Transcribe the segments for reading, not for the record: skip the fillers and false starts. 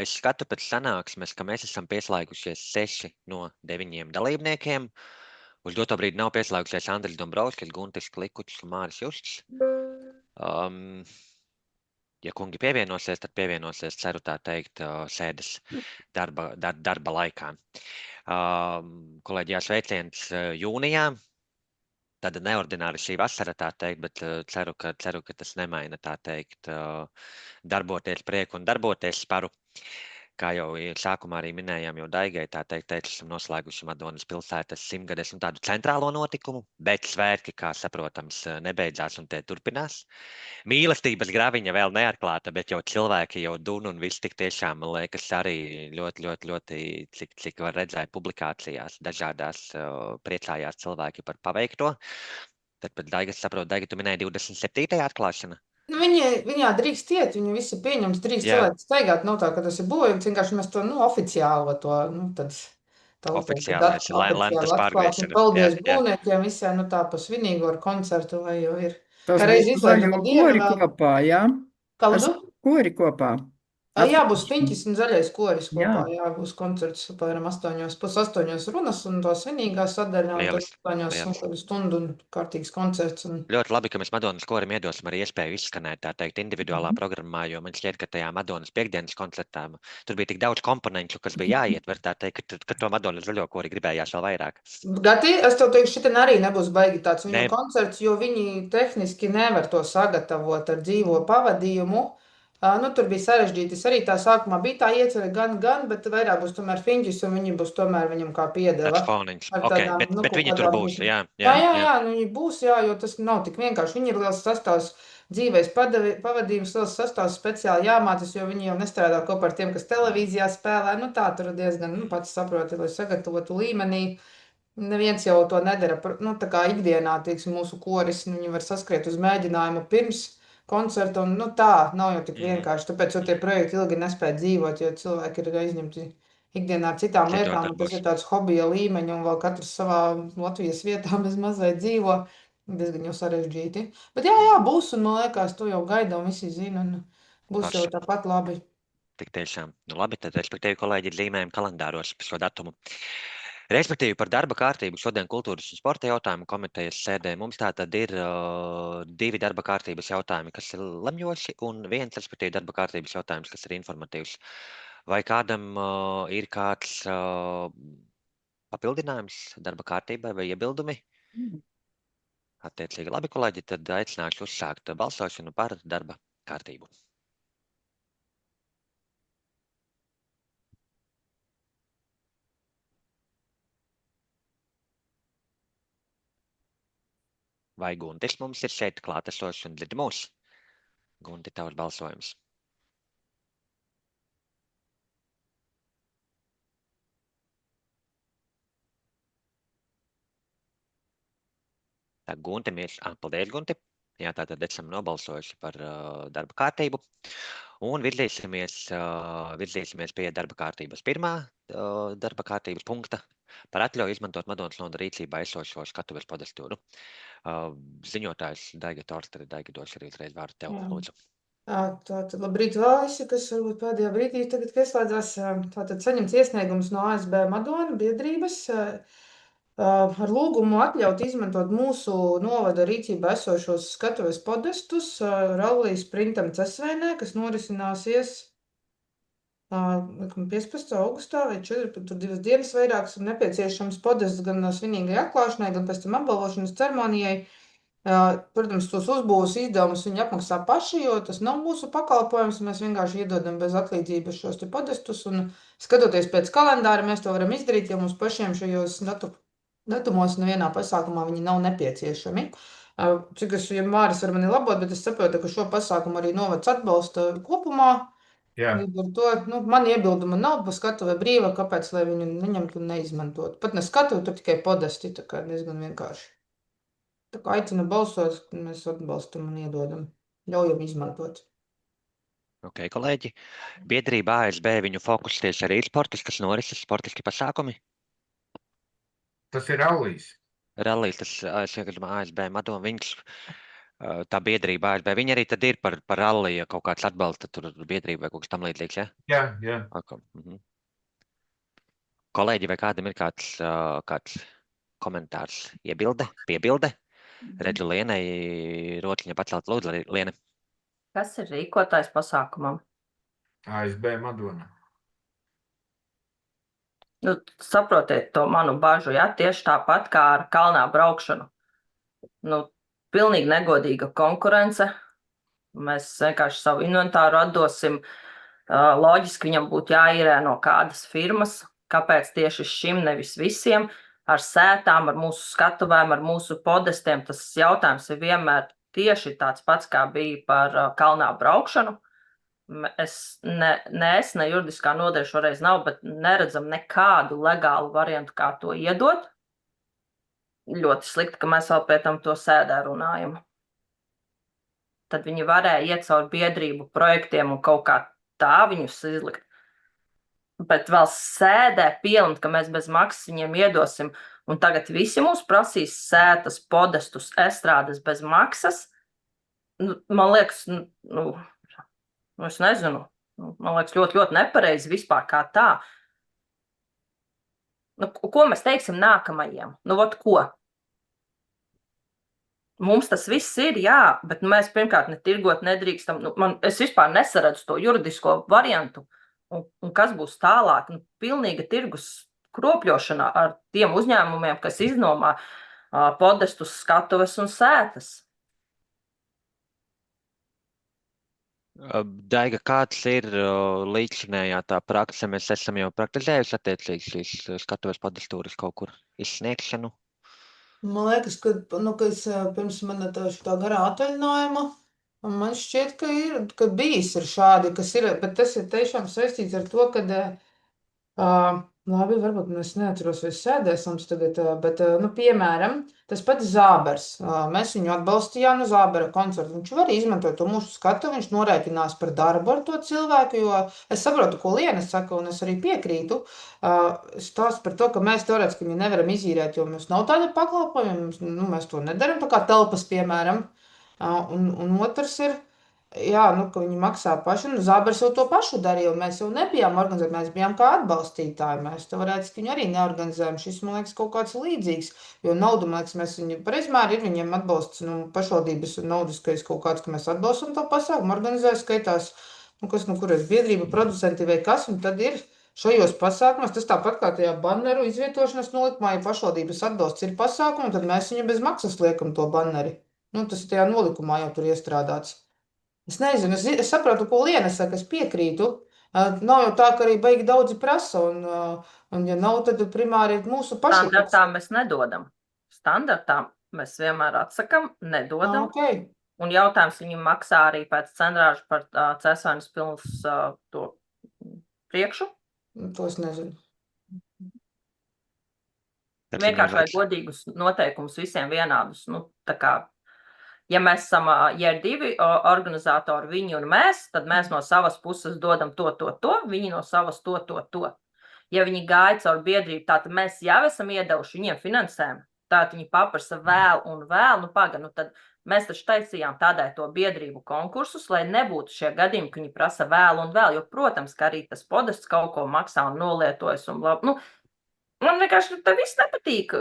Es skatu pēc sanāksmes, ka mēs esam pieslēgušies 6 no 9 dalībniekiem. Uz doto brīdi nav pieslēgušies Andris Dombrovskis, Guntis Klikučs un Māris Justs. Ja kungi pievienosies, tad pievienosies, ceru tā teikt, sēdes darba laikā. Kolēģi, sveiciens jūnijā. Tāda neordināra šī vasara, tā teikt, bet ceru, ka tas nemaina, tā teikt, darboties prieku un darboties sparu. Kā jau sākumā arī minējām, jau Daigai, tā teikt, esam noslēguši Madonas pilsētas 100-gades un tādu centrālo notikumu, bet svētki, kā saprotams, nebeidzās un tie turpinās. Mīlestības graviņa vēl neatklāta, bet jau cilvēki jau dun un viss tik tiešām, man liekas, arī ļoti, cik var redzēt publikācijās dažādās priecājās cilvēki par paveikto. Tad pēc Daigas saprotu, Daiga, tu minēji 27. atklāšana? Nu, viņā drīkst iet, viņi visi pieņems, drīkst cilvēki staigāt, nav tā, ka tas ir bojums, vienkārši mēs to, oficiāli to, Oficiālais, Lentas atklāsim. pārviešana. Paldies būvniekiem visiem, tā pa svinīgu ar koncertu, lai jau ir. Tas Kā reiz būs izlaiduma diena kori vēl. kopā, jā? Kaldu? Kori kopā. Jā, būs Fiņķis un Zaļais koris kopā, Jā. jā, būs koncerts apmēram 8:30 runas un to svinīgā sadaļa, un tad 8 stundu un kārtīgs koncerts. Ļoti labi, ka mēs Madonas korim iedosim arī iespēju izskanēt, tā teikt, individuālā programmā, jo man šķiet, ka tajā Madonas piekdienas koncertā tur bija tik daudz komponentu, kas bija jāietver, tā teikt, ka to Madonas zaļo kori gribējās vēl vairāk. Gati, es tev teikšu, šitin arī nebūs baigi tāds viņu koncerts, jo viņi tehniski nevar to sagatavot ar dzīvo pavadījumu. Tur bija sarežģīti. Es arī tā sākumā bija tā iecerē gan, bet vairāk būs tomēr Fiņģis, un viņi būs tomēr viņam kā piedeva. Tāds foniņš. Ok, bet viņi tur būs, jā. Jā, viņi būs, jā, jo tas nav tik vienkārši. Viņi ir liels sastāvs, dzīvais pavadījums, liels sastāvs speciāli jāmācas, jo viņi jau nestrādā kopā ar tiem, kas televīzijā spēlē. Tā tur diezgan, pats saproti, lai sagatavotu līmenī. Neviens jau to nedara, tā kā ikdienā, teiksim, mūsu koris, viņi var saskriet uz mēģinājumu pirms koncertu, un tā nav jau tik vienkārši. Tāpēc jau tie projekti ilgi nespēja dzīvot, jo cilvēki ir aizņemti ikdienā ar citām lietām. Tas ir tāds hobija līmeņa, un vēl katrs savā Latvijas vietā bez mazliet dzīvo. Diezgan jau sarežģīti. Bet jā, būs, un man liekas, to jau gaida, un visi zina, un būs jau tāpat labi. Tik tiešām. Labi, tad respektīvi kolēģi dzīmējam kalendāros par šo datumu. Respektīvi par darba kārtību šodien kultūras un sporta jautājumu komitejas sēdē mums tātad ir 2 darba kārtības jautājumi, kas ir lemjoši, un 1, respektīvi, darba kārtības jautājums, kas ir informatīvs. Vai kādam ir kāds papildinājums darba kārtībai vai iebildumi? Attiecīgi, labi, kolēģi, tad aicināšu uzsākt balsošanu par darba kārtību. Vai Guntis mums ir šeit klātesošs un dzird mūs? Gunti, tavs balsojums. Tā, Gunti, paldies, Gunti. Jā, tātad esam nobalsojuši par darba kārtību. Un virzīsimies pie darba kārtības pirmā darba kārtības punkta par atļauju izmantot Madonas noda rīcībā esošo skatuves podestūru. Ziņotājs Daiga Torstere. Daiga, došu arī uzreiz vārdu tev, lūdzu. Tātad labrīt vēl visi, kas varbūt pēdējā brīdī tagad ieslēdzās. Tātad saņemts iesniegums no ASB Madona biedrības ar lūgumu atļaut izmantot mūsu novada rīcībā esošos skatuves podestus rallijas sprintam Cesvēnē, kas norisināsies 15. augustā vai 4, tur 2 dienas vairākas ir nepieciešams podests gan svinīgai atklāšanai, gan pēc tam apbalvošanas ceremonijai. Protams, tos uzbūves izdevumus viņi apmaksā paši, jo tas nav mūsu pakalpojums. Mēs vienkārši iedodam bez atlīdzības šos te podestus, un skatoties pēc kalendāra, mēs to varam izdarīt, jo mums pašiem šajos datumos nevienā pasākumā viņi nav nepieciešami. Cik es, ja Māris var mani labot, bet es saprotu, ka šo pasākumu arī novads atbalsta kopumā. Līdz ar to, man iebilduma nav, pa skatuve brīva, kāpēc, lai viņu neņemtu un neizmantotu. Pat ne skatuve, tur tikai podesti, tā kā diezgan vienkārši. Tā kā aicinu balsot, mēs atbalstam un iedodam, ļaujam izmantot. Ok, kolēģi. Biedrība ASB viņu fokus tieši arī sportiskas norises, sportiski pasākumi? Tas ir rallijas. Rallijas, tas ASB Madona, viņš tā biedrība ASB, viņi arī tad ir par ralli, ja kaut kāds atbalsta tur biedrība vai kaut kas tam līdzīgs, ja? Jā. Kolēģi, vai kādam ir kāds komentārs, piebilde? Redzu Lienai rociņa pacelt, lūdzu, Liene. Kas ir rīkotājs pasākumam? ASB Madona. Nu, saprotiet to manu bažu, ja? Tieši tāpat kā ar kalnā braukšanu. Nu, pilnīgi negodīga konkurence. Mēs vienkārši savu inventāru atdosim. Loģiski viņam būtu jāīrē no kādas firmas. Kāpēc tieši šim, nevis visiem? Ar sētām, ar mūsu skatuvēm, ar mūsu podestiem. Tas jautājums ir vienmēr tieši tāds pats, kā bija par kalnā braukšanu. Ne juridiskā nodaļa šoreiz nav, bet neredzam nekādu legālu variantu, kā to iedot. Ļoti slikti, ka mēs vēl pēc tam to sēdē runājam. Tad viņi varēja iet caur biedrību projektiem un kaut kā tā viņus izlikt. Bet vēl sēdē pielimt, ka mēs bez maksas viņiem iedosim, un tagad visi mums prasīs sētas, podestus, estrādes bez maksas. Man liekas, es nezinu, man liekas ļoti, ļoti nepareizi vispār kā tā. Ko mēs teiksim nākamajiem? Vot ko? Mums tas viss ir, jā, bet mēs pirmkārt ne tirgot nedrīkstam. Es vispār nesaredzu to juridisko variantu. Un kas būs tālāk? Pilnīga tirgus kropļošana ar tiem uzņēmumiem, kas iznomā podestus, skatuves un sētas. Daiga, kāds ir līdzinējā tā prakse? Mēs esam jau praktizējuši attiecīgi šīs skatuves podestūras kaut kur izsniegšanu. Man liekas, ka es pirms mana tā garā atvaļinājuma, man šķiet, ka bijis ir šādi, kas ir, bet tas ir tiešām saistīts ar to, ka labi, varbūt es neatceros, vai sēdēsams tagad, bet, piemēram, tas pats Zābers. Mēs viņu atbalstījām no Zābera koncertu. Viņš var izmantot to mūsu skatu, viņš norēķinās par darbu ar to cilvēku, jo es saprotu, ko Liena saka, un es arī piekrītu. Stāsts par to, ka mēs teorētiski viņu nevaram izīrēt, jo mums nav tāda pakalpojuma, mēs to nedaram, tā kā telpas, piemēram. Un otrs ir, jā, ka viņi maksā paši, Zābers jau to pašu darīja, un mēs jau nebijām organizēti, mēs bijām kā atbalstītāji, mēs teorētiski viņu arī neorganizējam. Šis, man liekas, kaut kāds līdzīgs, jo naudu, man liekas, mēs viņu, pareizmēr ir viņiem atbalsts, pašvaldības naudiskais kaut kāds, ka mēs atbalstam to pasākumu, organizēja skaitās, kur ir biedrība, producenti vai kas, un tad ir šajos pasākumos, tas tāpat kā tajā banneru izvietošanas nolikumā, ja pašvaldības atbalsts ir pasākumu, tad mēs viņu bez maksas liekam to banneri. Tas ir tajā nolikumā jau tur iestrādāts. Es nezinu, es saprotu, ko Liena saka, es piekrītu. Nav jau tā, ka arī baigi daudzi prasa, un ja nav, tad primāri ir mūsu pašu. Standartā mēs nedodam. Standartā mēs vienmēr atsakam, nedodam. Okay. Un jautājums viņam maksā arī pēc cenrāžu par Cēsvainas pilns to priekšu. To es nezinu. Vienkārši vajag godīgus noteikumus visiem vienādus. Tā kā ja mēs esam, ja ir divi organizatori, viņi un mēs, tad mēs no savas puses dodam to, viņi no savas to. Ja viņi gāja caur biedrību, tātad mēs jau esam iedevuši viņiem finansējumu, tātad viņi paprasa vēl un vēl, tad mēs taču taisījām tādai to biedrību konkursus, lai nebūtu šie gadījumi, ka viņi prasa vēl un vēl, jo, protams, ka arī tas podests kaut ko maksā un nolietojas un labi. Man vienkārši tā viss nepatīk.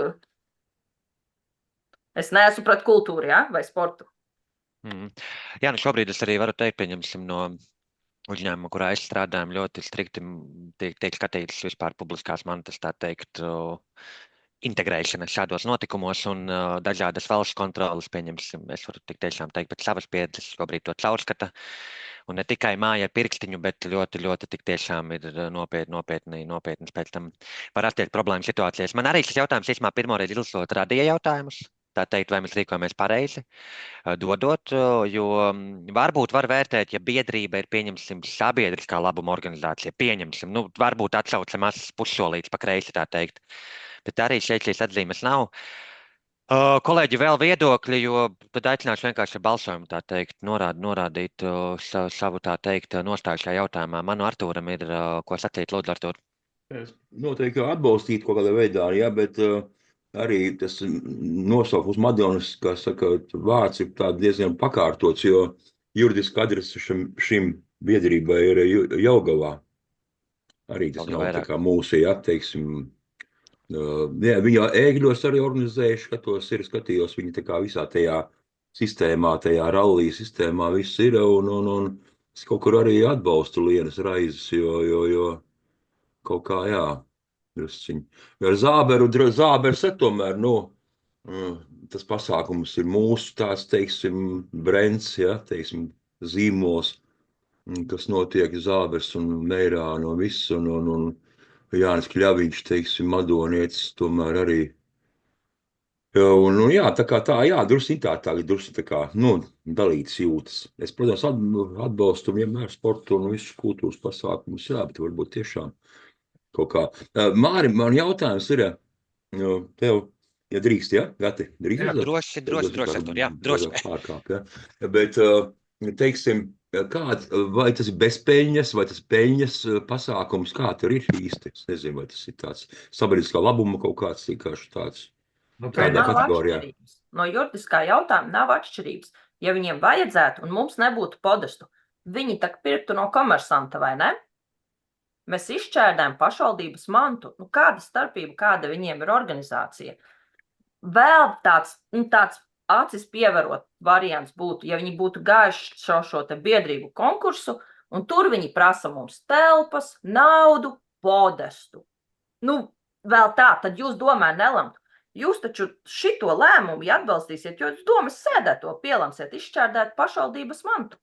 Es neesmu pret kultūru, ja? Vai sportu. Jā, šobrīd es arī varu teikt, pieņemsim no uzņēmuma, kurā es strādājam, ļoti strikti tiek skatītas vispār publiskās mantas, tā teikt, integrēšana šādos notikumos un dažādas valsts kontrolas, pieņemsim, es varu tik tiešām teikt pēc savas pieredzes, šobrīd to caurskata. Un ne tikai māja ar pirkstiņu, bet ļoti, ļoti tik tiešām ir nopietnas pēc tam var attiekt problēmu situācijas. Man arī šis jautājums īsumā pirmoreiz izlasot radīja jautājumus. Tā teikt, vai mēs rīkojamies pareizi, dodot, jo varbūt var vērtēt, ja biedrība ir, pieņemsim, sabiedriskā labuma organizācija, pieņemsim, varbūt atsaucam pussolīts pa kreisi, tā teikt, bet arī šeit šīs atzīmes nav. Kolēģi, vēl viedokļi, jo tad aicināšu vienkārši ar balsojumu, tā teikt, norādīt savu, tā teikt, nostāju šajā jautājumā. Manu Artūram ir, ko sacīt, lūdzu, Artūr. Es noteikti atbalstītu kaut kādā veidā, jā, bet arī tas nosaukums Madonas, kā saka, vārds ir tā diezgan pakārtots, jo juridiski adrese šim biedrībai ir Jaugavā. Arī tas Vēl nav tā vairāk. kā mūsu, ja, teiksim, jā, viņa ēgļos arī organizējuši, skatījos, viņi tā kā visā tajā sistēmā, tajā rallija sistēmā viss ir, un es kaut kur arī atbalstu Lienas raizes, jo kaut kā, jā, drusciņi. Jo ar Zābers tomēr, tas pasākums ir mūsu tāds, teiksim, brands, ja, teiksim, zīmols, kas notiek Zābers un Meirāna un viss, un Jānis Kļaviņš, teiksim, Madonietis tomēr arī. Jā, tā kā tā, jā, drusku tā kā, dalītas jūtas. Es, protams, atbalstu vienmēr sportu un visus kultūras pasākumus, jā, bet varbūt tiešām kaut kā. Māri, man jautājums ir, tev, ja drīkst, ja, Gati? Drīkst? Jā, droši, Artur, jā, droši. Pārkāp, ja. Bet, teiksim, vai tas ir bezpeļņas, vai tas peļņas pasākums, kā tur ir īsti? Es nezinu, vai tas ir tāds sabiedriskā labuma kaut kāds vienkārši tāds. Nu, Kādā Nav kategorijā? atšķirības. No juridiskā jautājuma nav atšķirības. Ja viņiem vajadzētu un mums nebūtu podestu, viņi tak pirktu no komersanta, vai ne? Mēs izšķērdējam pašvaldības mantu. Kāda starpība, kāda viņiem ir organizācija? Vēl tāds acis pievarot variants būtu, ja viņi būtu gājuši šo te biedrību konkursu, un tur viņi prasa mums telpas, naudu, podestu. Vēl tā, tad jūs domāju nelemtu. Jūs taču šito lēmumu, ja atbalstīsiet, jo jūs domas sēdēt to pielemsiet, izšķērdēt pašvaldības mantu.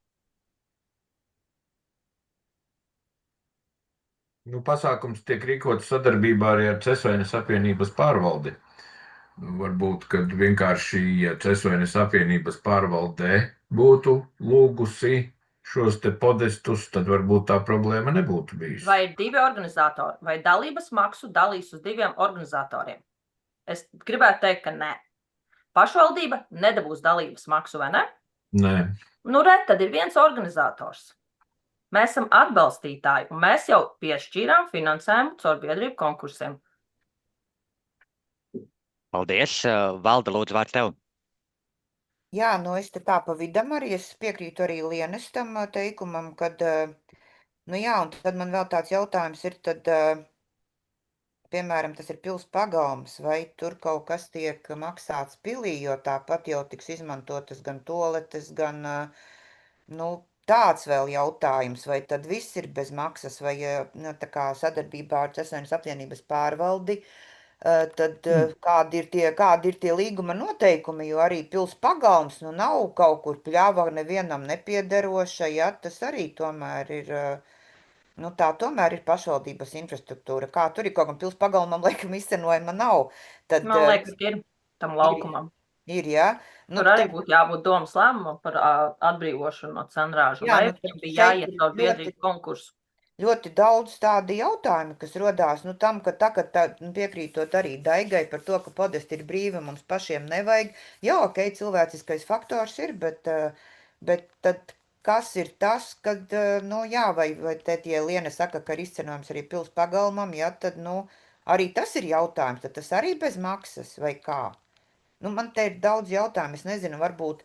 Pasākums tiek rīkots sadarbībā arī ar Cesvaines apvienības pārvaldi. Varbūt, kad vienkārši, ja Cesvaines apvienības pārvaldē būtu lūgusi šos te podestus, tad varbūt tā problēma nebūtu bijusi. Vai ir 2 organizatori, vai dalības maksu dalīs uz 2 organizatoriem? Es gribētu teikt, ka nē. Pašvaldība nedabūs dalības maksu, vai ne? Nē. Tad ir viens organizators. Mēs esam atbalstītāji, un mēs jau piešķīrām finansējumu caur biedrību konkursiem. Paldies. Valda, lūdzu, vārds tev. Jā, es te tā pa vidam arī, es piekrītu arī Lienes tam teikumam, kad, jā, un tad man vēl tāds jautājums ir, tad, piemēram, tas ir pils pagalms, vai tur kaut kas tiek maksāts pilī, jo tāpat jau tiks izmantotas gan toaletes, gan, tāds vēl jautājums, vai tad viss ir bez maksas, vai, tā kā sadarbībā ar Cesvaines apvienības pārvaldi, tad kādi ir tie līguma noteikumi, jo arī pils pagalms, nav kaut kur pļāva nevienam nepiederoša, ja, tas arī tomēr ir, tā tomēr ir pašvaldības infrastruktūra. Kā tur ir kaut kam pils pagalmam, laikam izcenojuma nav. Tad, Man liekas, ir tam laukumam. Ir, jā. Tur arī būtu jābūt domas lēmumam par atbrīvošanu no cenrāžu. Jā, Vai viņam bija jāiet caur biedrību konkursu? Ļoti daudz tādi jautājumi, kas rodās, tam, ka piekrītot arī Daigai par to, ka podesti ir brīvi, mums pašiem nevajag. Jā, ok, cilvēciskais faktors ir, bet tad kas ir tas, kad, vai te tie Liene saka, ka ir izcenojums arī pils pagalmam, jā, tad, arī tas ir jautājums, tad tas arī bez maksas, vai kā? Man te ir daudz jautājumu, es nezinu, varbūt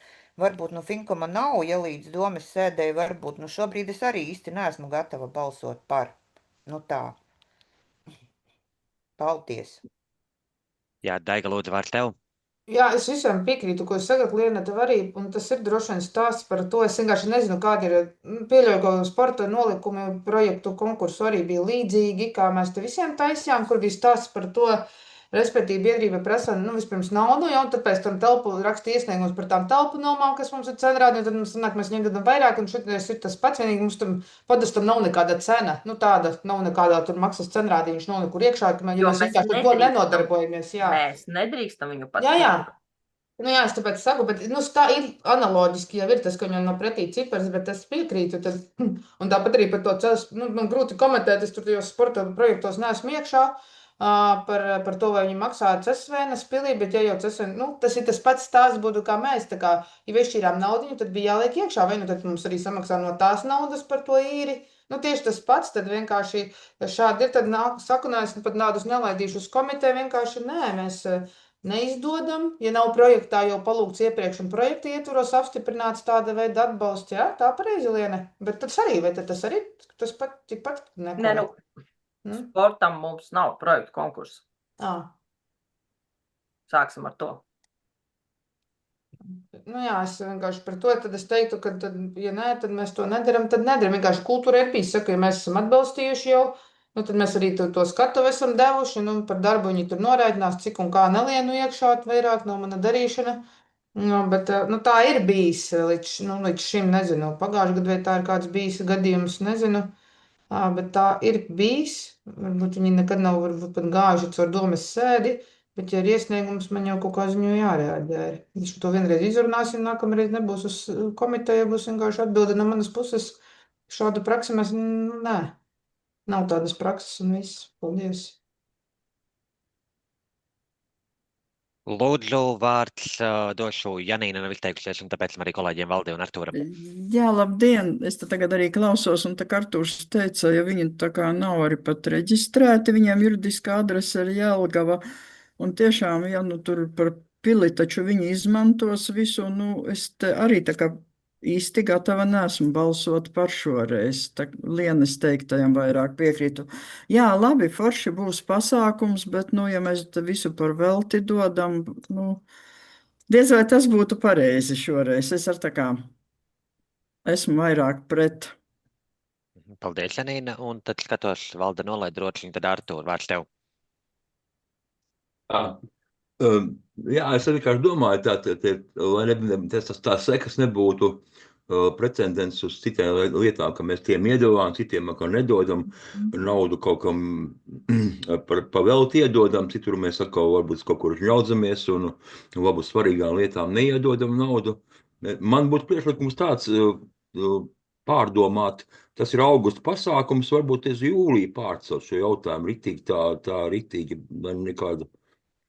Finkoma nav, ja līdz domas sēdēju, varbūt, šobrīd es arī īsti neesmu gatava balsot par. Tā. Paldies. Jā, Daiga, lūdzu, vārds tev. Jā, es visiem piekrītu, ko es sagat, Liena, tev arī, un tas ir droši vien stāsts par to, es vienkārši nezinu, kādi ir, pieļauju, ka sporta nolikumi projektu konkursu arī bija līdzīgi, kā mēs te visiem taisījām, kur bija stāsts par to, respektīvi biedrība prasa, vispirms naudu, un tad pēc tam raksta iesniegums par tām telpu nomām, kas mums ir cenrādi, un tad mums sanāk, mēs ņemam vairāk, un šitreiz ir tas pats, vienīgi mums tam podestam nav nekāda cena, tāda nav nekādā tur maksas cenrādi, viņš nav nekur iekšā, ka mēs vienkārši ar to nenodarbojamies, jā. Mēs nedrīkstam viņu pat. Jā. Jā, es tāpēc saku, bet tā ir analoģiski, jau ir tas, ka viņam nav pretī cipars, bet es piekrītu, un tāpat arī par to ceļus, man grūti komentēt, es tur tajos sporta projektos neesmu iekšā, par to, vai viņi maksā Cesvaines pilī, bet ja jau Cesvaines, tas ir tas pats stāsts būtu kā mēs, tā kā, ja viešķīrām naudiņu, tad bija jāliek iekšā, vai tad mums arī samaksā no tās naudas par to īri, tieši tas pats, tad vienkārši šādi ir, tad saku, es pat nādus nelaidīšu uz komiteju, vienkārši nē, mēs neizdodam, ja nav projektā jau palūgts iepriekš un projekta ietvaros apstiprināts tāda veida atbalsts, jā, tā pareizi, Liene. Bet tas arī, vai tad tas arī tas pat, tikpat Nē, nekorekti? sportam mums nav projektu konkursu. Ā. Sāksim ar to. Nu jā, es vienkārši par to, tad es teiktu, ka, tad, ja nē, tad mēs to nedaram, tad nedaram. Vienkārši kultūra ir bijis, saka, ja mēs esam atbalstījuši jau, nu tad mēs arī to skatu esam devuši, nu par darbu viņi tur norēķinās, cik un kā nelienu iekšā, vairāk no mana darīšana. Nu, bet, nu tā ir bijis līdz šim, nezinu, pagājušajā gadā, vai tā ir kāds bijis gadījums, nezinu. Bet tā ir bijis. Varbūt viņi nekad nav varbūt pat gājuši caur domas sēdi, bet, ja ir iesniegums, man jau kaut kā ziņu jārēģē. Viņš to vienreiz izrunāsim, nākamreiz nebūs uz komiteju, būs vienkārši atbilde no manas puses. Šādu praksi mēs, nē, nav tādas prakses un viss. Paldies. Lūdzu, vārds došu Janīna nav izteikusies, un tāpēc arī kolēģiem Valdi un Artūram. Jā, labdien! Es te tagad arī klausos, un tā kā Artūrs teica, ja viņi tā kā nav arī pat reģistrēti, viņiem juridiskā adrese ir Jelgava, un tiešām, ja nu tur par pili taču viņi izmantos visu, nu es te arī tā kā īsti gatava neesmu balsot par šoreiz. Tā Lienes teiktajam vairāk piekrītu. Jā, labi, forši būs pasākums, bet, nu, ja mēs te visu par velti dodam, nu, diez vai tas būtu pareizi šoreiz. Es ar tā kā esmu vairāk pret. Paldies, Janīna, un tad skatos Valda nolaid rociņu, tad Artūr, vārds tev. Jā, es vienkārši domāju, lai tās sekas nebūtu precedents uz citām lietām, ka mēs tiem iedodam, citiem nedodam naudu kaut kam pa velti iedodam, citur mēs atkal varbūt kaut kur žņaudzamies un varbūt svarīgām lietām neiedodam naudu. Man būtu priekšlikums tāds pārdomāt, tas ir augusta pasākums, varbūt es jūliju pārcelt šo jautājumu riktīgi, nekādu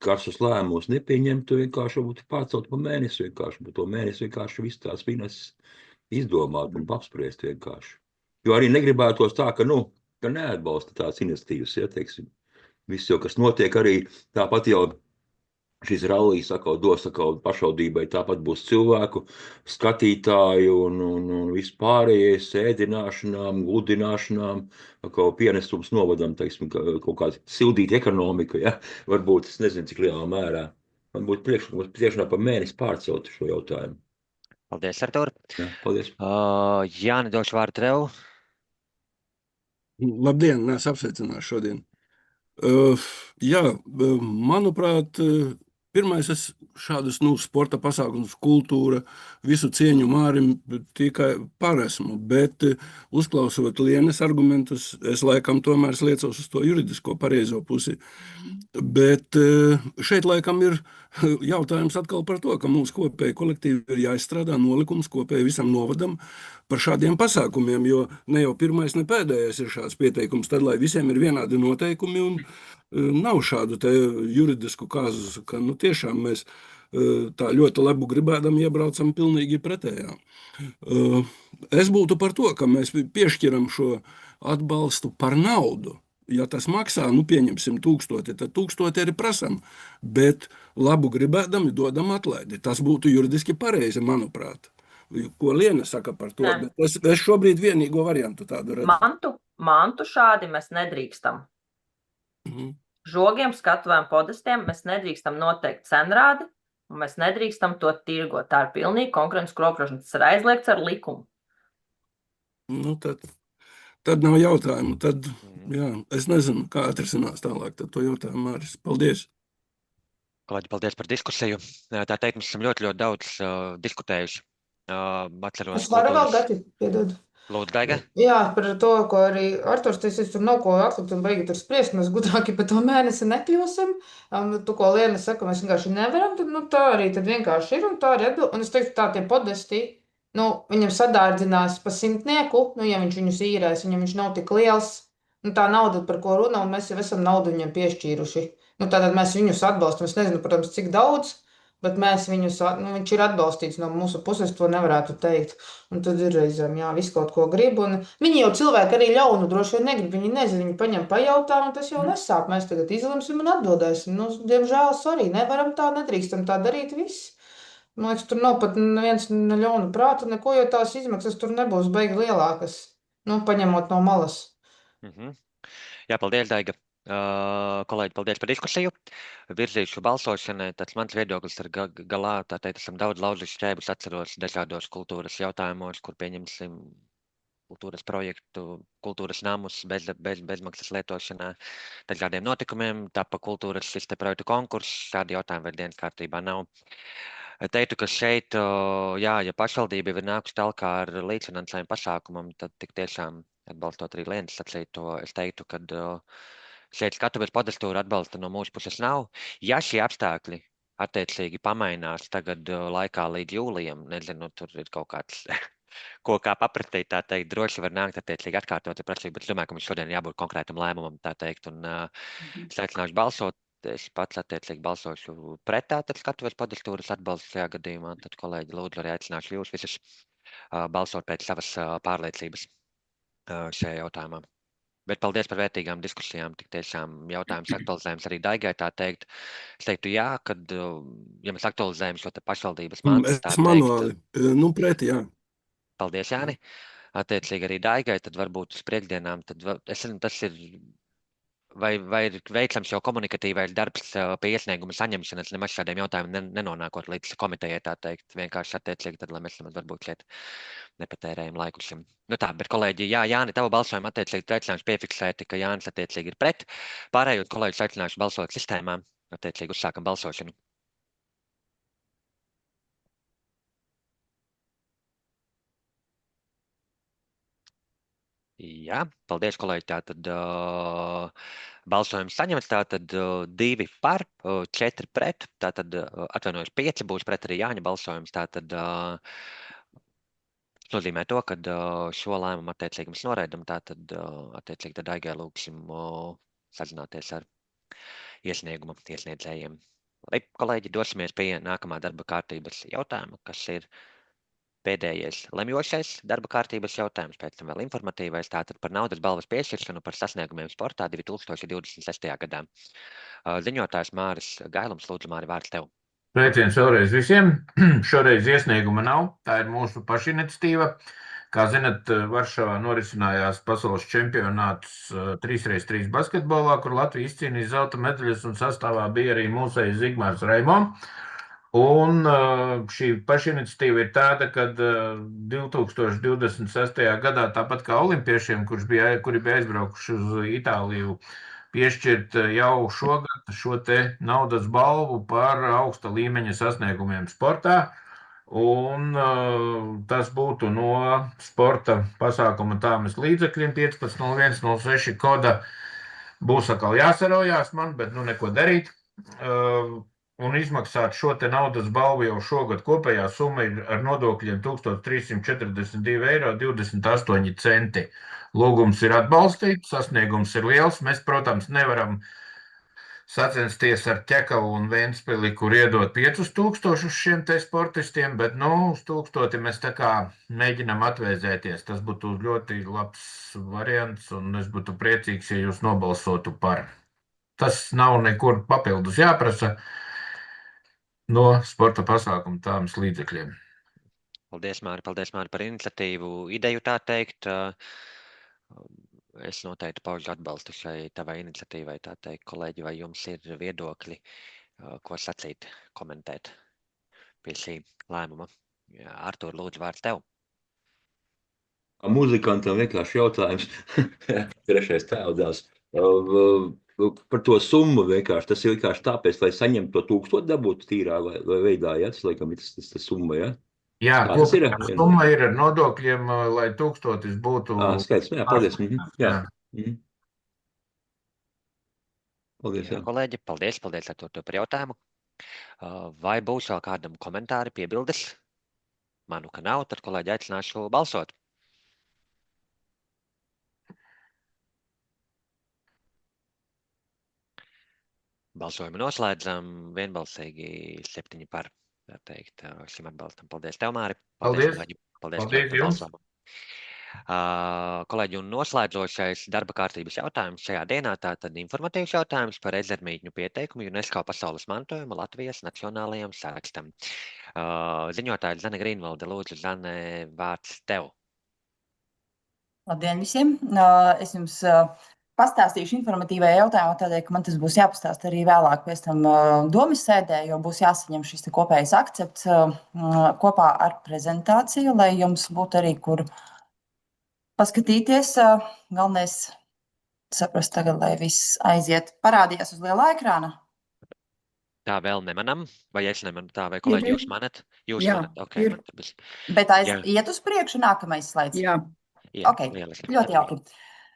karsus lēmumus nepieņemtu, vienkārši varbūt pārcelt pa mēnesi vienkārši, bet to mēnesi vienkārši visu tās finanses izdomāt un apspriest vienkārši. Jo arī negribētos tā, ka neatbalsta tās iniciatīvas, ja, teiksim. Viss jau, kas notiek arī, tāpat jau šis rallijas dos pašvaldībai, tāpat būs cilvēku, skatītāji un vispārējais ēdināšanām, gludināšanām, pienesums novadam, teiksim, kaut kādu sildīt ekonomiku, ja, varbūt, es nezinu, cik lielā mērā. Man būtu priekšlikums tiešām pa mēnesi pārcelt šo jautājumu. Paldies, Artūr. Jā, paldies. Jāni, došu vārdu tev. Labdien, es apsveicināšu šodien. Jā, manuprāt, pirmais es šādus sporta pasākumus, kultūra, visu cieņu Mārim tikai pāresmu, bet uzklausot Lienes argumentus, es laikam tomēr liecos uz to juridisko pareizo pusi. Bet šeit laikam ir jautājums atkal par to, ka mums kopēji kolektīvi ir jāizstrādā nolikums kopēji visam novadam par šādiem pasākumiem, jo ne jau pirmais, ne pēdējais ir šāds pieteikums, tad, lai visiem ir vienādi noteikumi un nav šādu te juridisku kāzu, ka tiešām mēs tā ļoti labu gribēdam iebraucam pilnīgi pretējā. Es būtu par to, ka mēs piešķiram šo atbalstu par naudu. Ja tas maksā, pieņemsim 1000, tad 1000 arī prasam, bet labu gribēdam dodam atlaidi. Tas būtu juridiski pareizi, manuprāt. Ko Liena saka par to, bet es šobrīd vienīgo variantu tādu redzu. Mantu šādi mēs nedrīkstam. Žogiem, skatuvēm, podestiem mēs nedrīkstam noteikt cenrādi, un mēs nedrīkstam to tirgot. Tā ir pilnīgi konkurences kropļošana. Tas ir aizliegts ar likumu. Tad nav jautājumu. Tad, jā, es nezinu, kā atrisinās tālāk tad to jautājumu, Māris. Paldies! Kolēģi, paldies par diskusiju. Tā teikt, mēs esam ļoti daudz diskutējuši. Atceros, Es varu vēl gati, piedod. Lūdzu, Daiga. Jā, par to, ko arī Arturs teica, tur nav ko atlikt un beigi tur spriest, mēs gudrāki pa to mēnesi nekļūsim. Tu, ko Liena saka, mēs vienkārši nevaram, tad tā arī tad vienkārši ir un tā arī atbild. Un es teiktu, tā tie podesti, viņam sadārdzinās pa 100, ja viņš viņus īrēs, ja viņš nav tik liels, tā nauda, par ko runā, un mēs jau esam naudu viņam piešķīruši. Tātad mēs viņus atbalstam, es nezinu, protams, cik daudz, Bet mēs viņus, viņš ir atbalstīts no mūsu puses, to nevarētu teikt. Un tad ir reizēm, jā, visu kaut ko grib. Un viņi jau cilvēki arī ļaunu droši vien negrib. Viņi nezina, viņi paņem pajautā, un tas jau nesāp. Mēs tagad izlemsim un atbildēsim. Nu, diemžēl, sorry, nevaram tā, nedrīkstam tā darīt viss. Man liekas, tur nav pat neviens ne ļauna prāta, neko, jo tās izmaksas tur nebūs baigi lielākas. Nu, paņemot no malas. Jā, paldies, Daiga. Kolēģi, paldies par diskusiju. Virzīšu balsošanai, tāds mans viedoklis ir galā, tā teikt, esam daudz laužuši šķēbus, atceros dažādos kultūras jautājumos, kur pieņemsim kultūras projektu, kultūras namus bezmaksas lietošanā, dažādiem notikumiem, tapa kultūras projektu konkurss, šādi jautājumi vēl dienas kārtībā nav. Teiktu, ka šeit, jā, ja pašvaldība ir nākusi tālāk ar līdzfinansējumu pasākumam, tad tik tiešām atbalstot arī Lienas sacīto, es teiktu, ka šeit skatuves podestūra atbalsta no mūsu puses nav. Ja šie apstākļi attiecīgi pamainās tagad laikā līdz jūlijam, nezinu, tur ir kaut kāds, ko kā papratīt, tā teikt, droši var nākt attiecīgi atkārtot prasību, bet es domāju, ka mums šodien jābūt konkrētam lēmumam, tā teikt, un es aicināšu balsot. Es pats attiecīgi balsošu pretā, tad skatuves podestūras atbalstu šajā gadījumā, tad kolēģi lūdzu arī aicināšu jūs visus balsot pēc savas pārliecības šajā jautājumā. Bet paldies par vērtīgām diskusijām, tik tiešām jautājums aktualizējums arī Daigai, tā teikt. Es teiktu jā, kad, ja mēs aktualizējam šo te pašvaldības mantu, tā Es manuāli, nu pretī, jā. Paldies, Jāni. Attiecīgi arī Daigai, tad varbūt uz priekšdienām, tad es zinu, tas ir, vai ir veicams jau komunikatīvais darbs pie iesnieguma saņemšanas, nemaz šādiem jautājumiem nenonākot līdz komitejai, tā teikt, vienkārši attiecīgi, tad, lai mēs varbūt šeit nepatērējam laiku šim. Nu tā, bet kolēģi, jā, Jāni, tavu balsojumu attiecīgi aicināšu piefiksēt, ka Jānis attiecīgi ir pret. Pārējot kolēģis aicināšu balsot sistēmā, attiecīgi uzsākam balsošanu. Jā, paldies, kolēģi, tātad balsojums saņemts, tātad 2 par, 4 pret, tātad atvainojos 5 būs pret arī Jāņa balsojums, tātad nozīmē to, ka šo lēmumu attiecīgi mēs noraidam, tātad attiecīgi tad Daigai lūksim sazināties ar iesniedzējiem. Lai, kolēģi, dosimies pie nākamā darba kārtības jautājuma, kas ir pēdējais lemjošais darba kārtības jautājums, pēc tam vēl informatīvais, tātad par naudas balvas piešķiršanu par sasniegumiem sportā 2026. gadā. Ziņotājs Māris Gailums, lūdzu, Māri, vārds tev. Sveiciens vēlreiz visiem. Šoreiz iesnieguma nav, tā ir mūsu pašiniciatīva. Kā zinat, Varšavā norisinājās pasaules čempionāts 3x3 basketbolā, kur Latvija izcīnīja zelta medaļas un sastāvā bija arī mūsējs Zigmārs Raimo. Un šī pašiniciatīva ir tāda, ka 2026. gadā, tāpat kā olimpiešiem, kuri bija aizbraukuši uz Itāliju, piešķirt jau šogad šo te naudas balvu par augsta līmeņa sasniegumiem sportā. Un tas būtu no sporta pasākuma tāmas līdzekļiem 15.01.06 koda. Būs atkal jāsaraujās man, bet nu neko darīt. Un izmaksāt šo te naudas balvu jau šogad kopējā summa ir ar nodokļiem 1342,28 eiro. Lūgums ir atbalstīt, sasniegums ir liels. Mēs, protams, nevaram sacensties ar Ķekavu un Ventspili, kur iedot 5000 šiem te sportistiem, bet, uz 1000 mēs tā kā mēģinam atvēzēties. Tas būtu ļoti labs variants, un es būtu priecīgs, ja jūs nobalsotu par. Tas nav nekur papildus jāprasa no sporta pasākuma tāmas līdzekļiem. Paldies, Māri, par iniciatīvu, ideju tā teikt. Es noteikti paužu atbalstu šai tavai iniciatīvai, tā teikt, kolēģi, vai jums ir viedokļi, ko sacīt, komentēt pie šī lēmuma? Artūr, lūdzu, vārds tev. Muzikantam vienkārši jautājums. Trešais tēvdēls. Par to summu vienkārši. Tas ir vienkārši tāpēc, lai saņemtu to 1000 dabūtu tīrā vai veidā, ja? Tas, laikam, ir tas summa, ja? Jā, kopējā summa ir ar nodokļiem, lai 1000 būtu... Skaidrs, jā, paldies. Jā. Paldies, jā. Kolēģi, paldies ar to par jautājumu. Vai būs vēl kādam komentāri, piebildes? Manu, ka nav, tad kolēģi aicināšu balsot. Balsojumu noslēdzam vienbalsīgi 7 par, tā teikt, šim atbalstam. Paldies tev, Māri. Paldies. Kolēģi. Paldies Paldies par jums. balsojumu. Kolēģi, un noslēdzošais darba kārtības jautājums šajā dienā, tātad informatīvs jautājums par ezermītņu pieteikumu UNESCO pasaules mantojuma Latvijas nacionālajam sarakstam. Ziņotājs Zane Grīnvalde, lūdzu, Zane, vārds tev. Labdien visiem! Es jums pastāstīšu informatīvajā jautājumā, tādēļ, ka man tas būs jāpastāst arī vēlāk pēc tam domas sēdē, jo būs jāsaņem šis kopējais akcepts kopā ar prezentāciju, lai jums būtu arī kur paskatīties. Galvenais saprast tagad, lai viss aiziet. Parādījās uz lielā ekrāna. Tā vēl nemanam, vai es nemanu tā, vai kolēģi jūs manat? Jūs Jā, manat, ok. ir. Bet Jā. iet uz priekšu nākamais slaids. Jā, Jā, Ok, lieliski. ļoti jauki.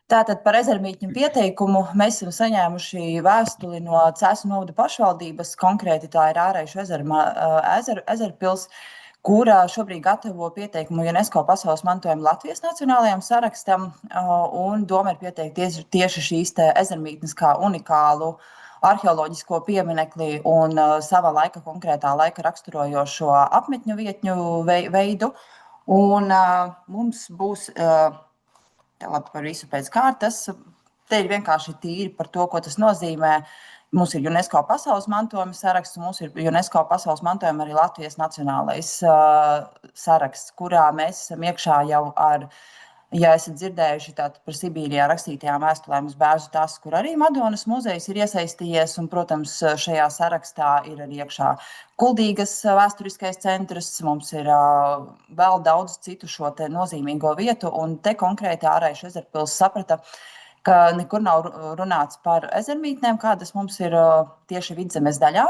Tātad par ezermītņu pieteikumu mēs esam saņēmuši vēstuli no Cēsu novada pašvaldības, konkrēti tā ir Āraišu ezerpils, kura šobrīd gatavo pieteikumu UNESCO pasaules mantojuma Latvijas nacionālajam sarakstam, un doma ir pieteikt tieši šīs te ezermītnes kā unikālu arheoloģisko pieminekli un sava laika konkrētā laika raksturojošo apmetņu vietņu veidu. Un mums būs, labi par visu pēc kārtas, te ir vienkārši tīri par to, ko tas nozīmē. Mums ir UNESCO pasaules mantojuma saraksts, un mums ir UNESCO pasaules mantojuma arī Latvijas nacionālais saraksts, kurā mēs esam iekšā jau ar, ja esat dzirdējuši tātad par Sibīrijā rakstītajām vēstulēm uz Bērzu tasu, kur arī Madonas muzejs ir iesaistījies, un, protams, šajā sarakstā ir arī iekšā Kuldīgas vēsturiskais centrs, mums ir vēl daudz citu šo te nozīmīgo vietu, un te konkrēti Āraišu ezerpils saprata, ka nekur nav runāts par ezermītnēm, kādas mums ir tieši Vidzemes daļā,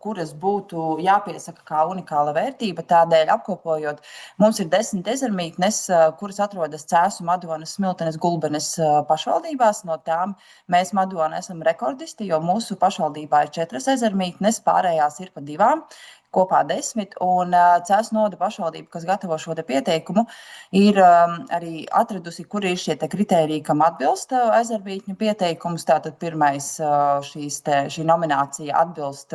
kuras būtu jāpiesaka kā unikāla vērtība. Tādēļ apkopojot, mums ir 10 ezermītnes, kuras atrodas Cēsu, Madonas, Smiltenes, Gulbenes pašvaldībās. No tām mēs Madona esam rekordisti, jo mūsu pašvaldībā ir 4 ezermītnes, pārējās ir pa 2. Kopā 10, un Cēsu novada pašvaldība, kas gatavo šo te pieteikumu, ir arī atradusi, kur ir šie te kritēriji, kam atbilst ezermītņu pieteikums. Tātad pirmais šī nominācija atbilst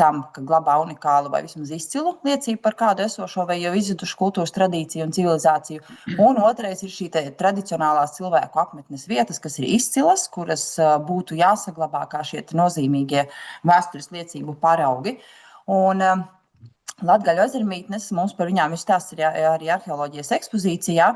tam, ka glabā unikālu vai vismaz izcilu liecību par kādu esošo vai jau izzudušu kultūras tradīciju un civilizāciju. Un otrais ir šī te tradicionālās cilvēku apmetnes vietas, kas ir izcilas, kuras būtu jāsaglabā kā šie te nozīmīgie vēstures liecību paraugi. Un Latgaļu ezermītnes, mums par viņām ir stāsts arī arheoloģijas ekspozīcijā.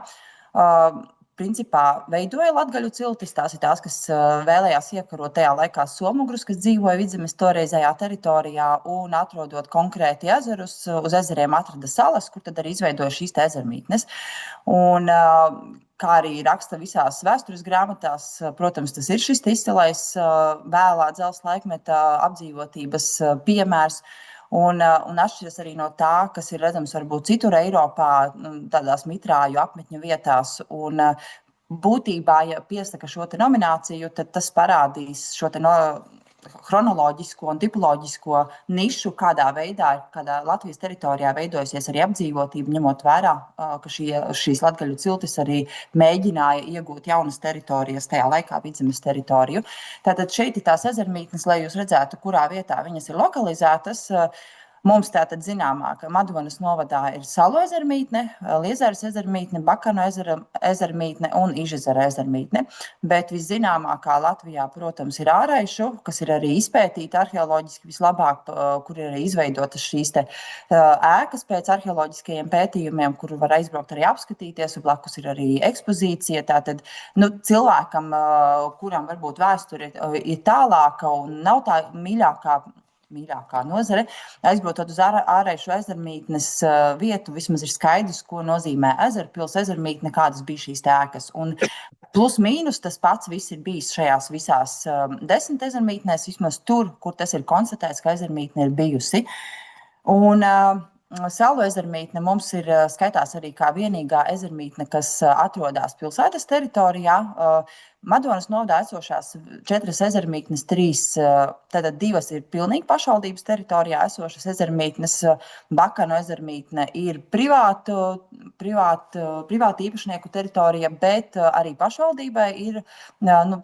Principā veidoja latgaļu ciltis, tās ir tās, kas vēlējās iekarot tajā laikā somugrus, kas dzīvoja Vidzemes toreizējā teritorijā, un atrodot konkrēti ezerus, uz ezeriem atrada salas, kur tad arī izveidoja šīs te ezermītnes. Un kā arī raksta visās vēstures grāmatās, protams, tas ir šis izcilais vēlā dzelzs laikmeta apdzīvotības piemērs. Un atšķiras arī no tā, kas ir redzams varbūt citur Eiropā, tādās mitrāju apmetņu vietās. Un būtībā, ja piesaka šo te nomināciju, tad tas parādīs šo te chronoloģisko un tipoloģisko nišu, kādā veidā, kādā Latvijas teritorijā veidojusies arī apdzīvotība, ņemot vērā, ka šīs latgaļu ciltis arī mēģināja iegūt jaunas teritorijas, tajā laikā Vidzemes teritoriju. Tātad šeit ir tās ezermītnes, lai jūs redzētu, kurā vietā viņas ir lokalizētas. Mums tātad zināmā, ka Madonas novadā ir Salu ezermītne, Liezeres ezermītne, Bakanu ezermītne un Ižezera ezermītne. Bet viszināmākā Latvijā, protams, ir Āraišu, kas ir arī izpētīta arheoloģiski vislabāk, kur ir arī izveidotas šīs te ēkas pēc arheoloģiskajiem pētījumiem, kur var aizbraukt arī apskatīties, un blakus ir arī ekspozīcija. Tātad cilvēkam, kuram varbūt vēsture ir tālāka un nav tā mīļākā nozare, aizbraucot uz Āraišu ezermītnes vietu, vismaz ir skaidrs, ko nozīmē ezerpils, ezermītne, kādas bija šīs ēkas. Un plus mīnus tas pats viss ir bijis šajās visās 10 ezermītnēs, vismaz tur, kur tas ir konstatēts, ka ezermītne ir bijusi. Un Salu ezermītne mums ir skaitās arī kā vienīgā ezermītne, kas atrodas pilsētas teritorijā. Madonas novadā esošās 4 ezermītnes, 3, tātad 2 ir pilnīgi pašvaldības teritorijā esošas ezermītnes. Bakanu ezermītne ir privāta īpašnieku teritorija, bet arī pašvaldībai ir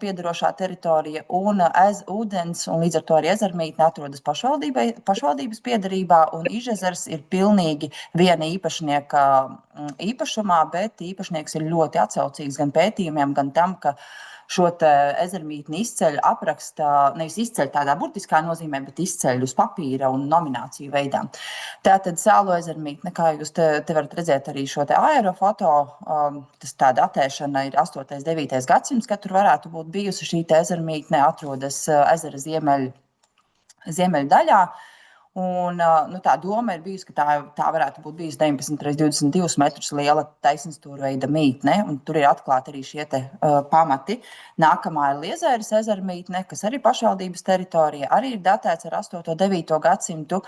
piederošā teritorija, un ūdens, un līdz ar to arī ezermītne atrodas pašvaldības piederībā, un Ižezers ir pilnīgi viena īpašnieka īpašumā, bet īpašnieks ir ļoti atsaucīgs gan pētījumiem, gan tam, ka šo ezermītni izceļ apraksta, nevis izceļ tādā burtiskā nozīmē, bet izceļ uz papīra un nomināciju veidā. Tātad Salu ezermītne, kā jūs te varat redzēt arī šo aerofoto, tas tāda attēšana ir 8. 9. gadsimts, kad tur varētu būt bijusi šī ezermītne, atrodas ezera ziemeļu daļā. Un, tā doma ir bijusi, ka tā varētu būt bijusi 19x22 metrus liela taisnstūrveida mītne, un tur ir atklāti arī šie pamati. Nākamā ir Liezēras ezermītne, kas arī pašvaldības teritorija, arī ir datēts ar 8. 9. gadsimtu,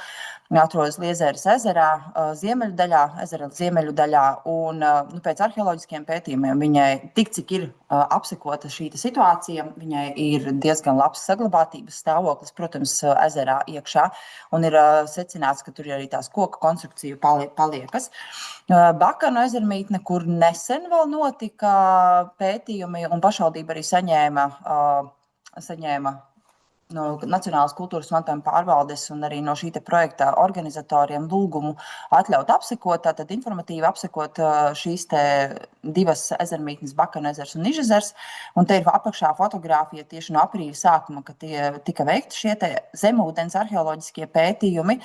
atrodas Liezēras ezerā, ezera ziemeļu daļā, un pēc arheoloģiskiem pētījumiem viņai tik, cik ir apsekota šī situācija, viņai ir diezgan labs saglabātības stāvoklis, protams, ezerā iekšā, un ir secināts, ka tur ir arī tās koku konstrukcija paliekas. Bakanu ezermītne, kur nesen vēl notika pētījumi, un pašvaldība arī saņēma no Nacionālās kultūras mantojuma pārvaldes un arī no šī projekta organizatoriem lūgumu atļaut apsekot, tātad informatīvi apsekot šīs 2 ezermītnes, Bakanu ezers un Ižezers. Un te ir apakšā fotogrāfija tieši no aprīļa sākuma, kad tika veikti šie zemūdens arheoloģiskie pētījumi.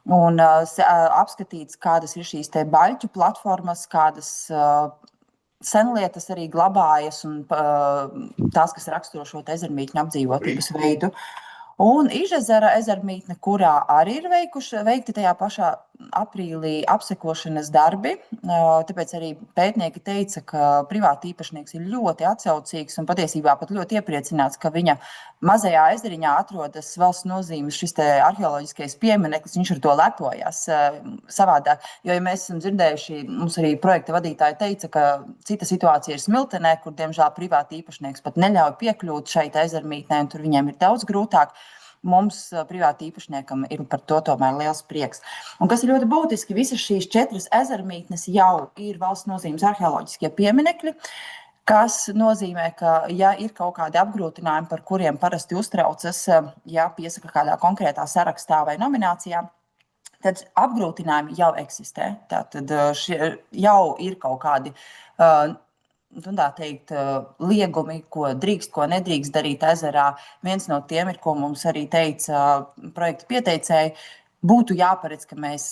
Un apskatīts, kādas ir šīs baļķu platformas, kādas senlietas arī glabājas, un tās, kas raksturo šo ezermītņu apdzīvotības veidu. Un Ižezera ezermītne, kurā arī ir veikti tajā pašā aprīlī apsekošanas darbi, tāpēc arī pētnieki teica, ka privāti īpašnieks ir ļoti atsaucīgs un patiesībā pat ļoti iepriecināts, ka viņa mazajā ezeriņā atrodas valsts nozīmes šis arheoloģiskais piemineklis, viņš ar to lepojas savādāk. Jo, ja mēs esam dzirdējuši, mums arī projekta vadītāji teica, ka cita situācija ir Smiltenē, kur, diemžēl, privāti īpašnieks pat neļauj piekļūt šai ezermītnei, un tur viņiem ir daudz grūtāk. Mums, privāti īpašniekam, ir par to tomēr liels prieks. Un kas ir ļoti būtiski, visas šīs 4 ezermītnes jau ir valsts nozīmes arheoloģiskie pieminekļi, kas nozīmē, ka, ja ir kaut kādi apgrūtinājumi, par kuriem parasti uztraucas, ja piesaka kādā konkrētā sarakstā vai nominācijā, tad apgrūtinājumi jau eksistē. Tātad jau ir kaut kādi tā teikt, liegumi, ko drīkst, ko nedrīkst darīt ezerā. Viens no tiem ir, ko mums arī teica projekta pieteicēji, būtu jāparedz, ka mēs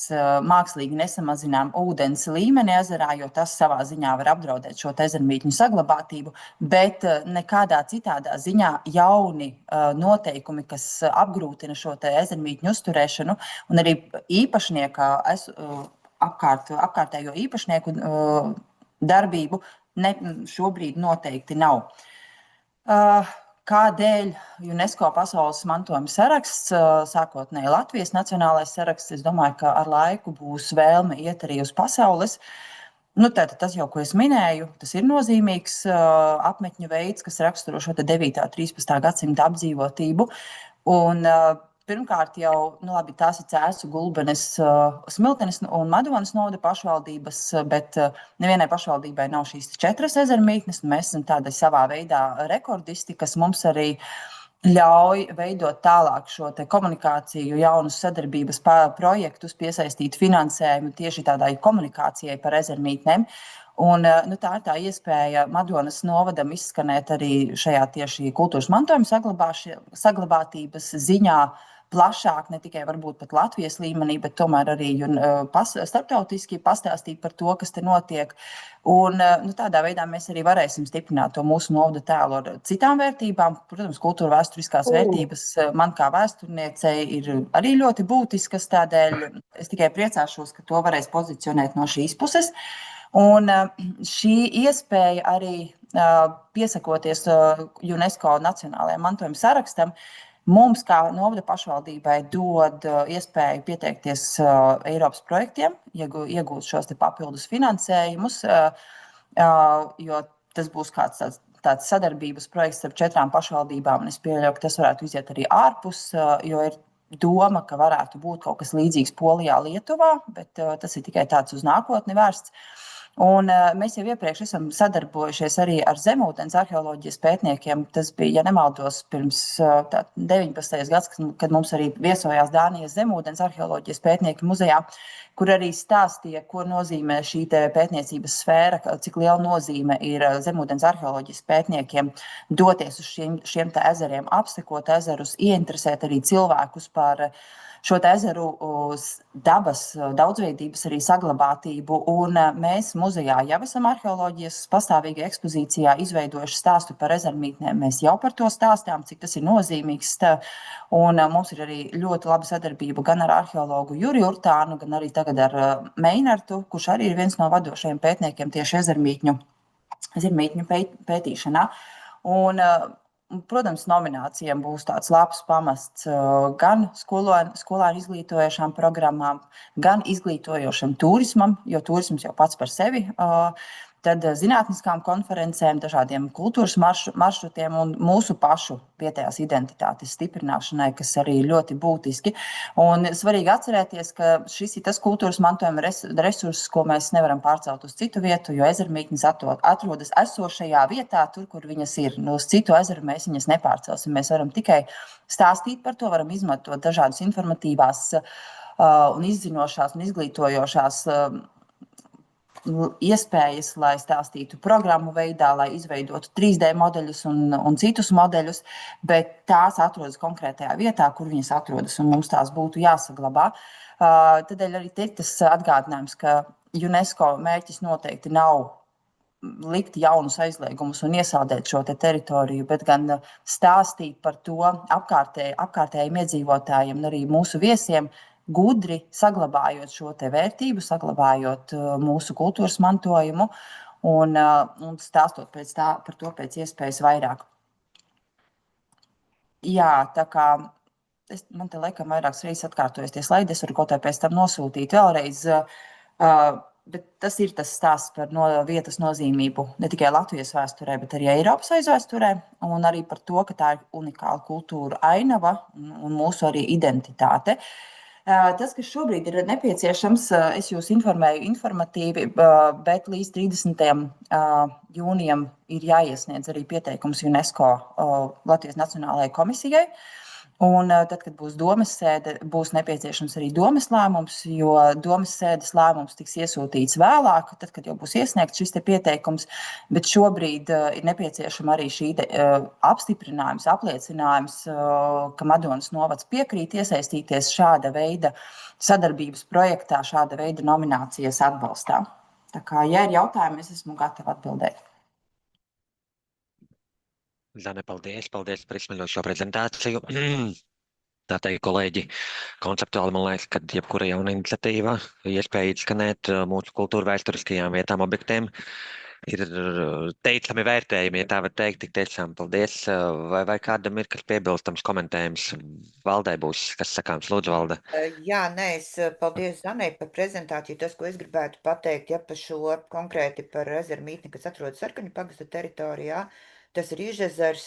mākslīgi nesamazinām ūdens līmeni ezerā, jo tas savā ziņā var apdraudēt šo ezermītņu saglabātību, bet nekādā citādā ziņā jauni noteikumi, kas apgrūtina šo ezermītņu uzturēšanu, un arī īpašnieka, apkārtējo īpašnieku darbību šobrīd noteikti nav. Kādēļ UNESCO pasaules mantojuma saraksts, sākotnēji Latvijas nacionālais saraksts, es domāju, ka ar laiku būs vēlme iet arī uz pasaules. Tātad tas jau, ko es minēju, tas ir nozīmīgs apmetņu veids, kas raksturo šo 9. 13. gadsimta apdzīvotību. Un pirmkārt jau, labi, tās ir Cēsu, Gulbenes, Smiltenes un Madonas novada pašvaldības, bet nevienai pašvaldībai nav šīs 4 ezermītnes, un mēs esam tādai savā veidā rekordisti, kas mums arī ļauj veidot tālāk šo komunikāciju, jaunus sadarbības projektus, piesaistīt finansējumu tieši tādai komunikācijai par ezermītnēm. Un, tā ir tā iespēja Madonas novadam izskanēt arī šajā tieši kultūras mantojuma saglabātības ziņā plašāk, ne tikai varbūt pat Latvijas līmenī, bet tomēr arī starptautiski pastāstīt par to, kas te notiek. Un tādā veidā mēs arī varēsim stiprināt to mūsu novada tēlu ar citām vērtībām. Protams, kultūra vēsturiskās vērtības man kā vēsturniecei ir arī ļoti būtiskas, tādēļ es tikai priecāšos, ka to varēs pozicionēt no šīs puses. Un šī iespēja arī piesakoties UNESCO nacionālajiem mantojuma sarakstam, mums, kā novada pašvaldībai, dod iespēju pieteikties Eiropas projektiem, iegūt šos te papildus finansējumus, jo tas būs kāds tāds sadarbības projekts ar 4 pašvaldībām, un es pieļauju, ka tas varētu iziet arī ārpus, jo ir doma, ka varētu būt kaut kas līdzīgs Polijā, Lietuvā, bet tas ir tikai tāds uz nākotni vērsts. Un mēs jau iepriekš esam sadarbojušies arī ar zemūdens arheoloģijas pētniekiem. Tas bija, ja nemaldos, pirms 19. gads, kad mums arī viesojās Dānijas zemūdens arheoloģijas pētnieki muzejā, kur arī stāstīja, ko nozīmē šī pētniecības sfēra, cik liela nozīme ir zemūdens arheoloģijas pētniekiem doties uz šiem ezeriem, apsekot ezerus, ieinteresēt arī cilvēkus par šo ezeru dabas daudzveidības arī saglabātību. Un mēs muzejā jau esam arheoloģijas pastāvīgajā ekspozīcijā izveidojuši stāstu par ezermītnēm. Mēs jau par to stāstām, cik tas ir nozīmīgs. Un mums ir arī ļoti laba sadarbība gan ar arheologu Juriju Urtānu, gan arī tagad ar Meinartu, kurš arī ir viens no vadošajiem pētniekiem tieši ezermītņu pētīšanā. Un, protams, nominācijām būs tāds labs pamasts gan skolēnu izglītojošām programmām, gan izglītojošam turismam, jo turisms jau pats par sevi, tad zinātniskām konferencēm, dažādiem kultūras maršrutiem un mūsu pašu vietējās identitātes stiprināšanai, kas arī ir ļoti būtiski. Un svarīgi atcerēties, ka šis ir tas kultūras mantojuma resurss, ko mēs nevaram pārcelt uz citu vietu, jo ezermītnes atrodas esošajā vietā, tur, kur viņas ir. Uz citu ezeru mēs viņas nepārcelsim. Mēs varam tikai stāstīt par to, varam izmantot dažādas informatīvās un izzinošās un izglītojošās iespējas, lai stāstītu programmu veidā, lai izveidotu 3D modeļus un citus modeļus, bet tās atrodas konkrētajā vietā, kur viņas atrodas, un mums tās būtu jāsaglabā. Tādēļ arī tas atgādinājums, ka UNESCO mērķis noteikti nav likt jaunus aizliegumus un iesaldēt šo teritoriju, bet gan stāstīt par to apkārtējiem iedzīvotājiem un arī mūsu viesiem, gudri saglabājot šo vērtību, saglabājot mūsu kultūras mantojumu un stāstot par to pēc iespējas vairāk. Jā, tā kā man te laikam vairākas reizes atkārtojas tie slaidi, es varu kaut kā pēc tam nosūtīt vēlreiz, bet tas ir tas stāsts par vietas nozīmību ne tikai Latvijas vēsturē, bet arī Eiropas aizvēsturē, un arī par to, ka tā ir unikāla kultūra ainava un mūsu arī identitāte. Tas, kas šobrīd ir nepieciešams, es jūs informēju informatīvi, bet līdz 30. jūnijam ir jāiesniedz arī pieteikums UNESCO Latvijas Nacionālajai komisijai. Un tad, kad būs domes sēde, būs nepieciešams arī domes lēmums, jo domes sēdes lēmums tiks iesūtīts vēlāk, tad, kad jau būs iesniegts šis pieteikums, bet šobrīd ir nepieciešama arī šī apstiprinājums, apliecinājums, ka Madonas novads piekrīt iesaistīties šāda veida sadarbības projektā, šāda veida nominācijas atbalstā. Tā kā, ja ir jautājumi, es esmu gatava atbildēt. Zane, paldies par izsmeļošo prezentāciju. Tā teikt, kolēģi, konceptuāli man liekas, ka jebkura jauna iniciatīva iespēja izskanēt mūsu kultūra vēsturiskajām vietām, objektiem ir teicami vērtējumi, ja tā var teikt, tik tiešām paldies. Vai kādam ir kas piebilstams komentējums? Valdē būs, kas sakāms, lūdzu, Valde. Jā, paldies Zanei par prezentāciju. Tas, ko es gribētu pateikt, par šo konkrēti par ezermītni, kas atrodas Sarkaņu pagasta teritorijā, tas ir Ižezers.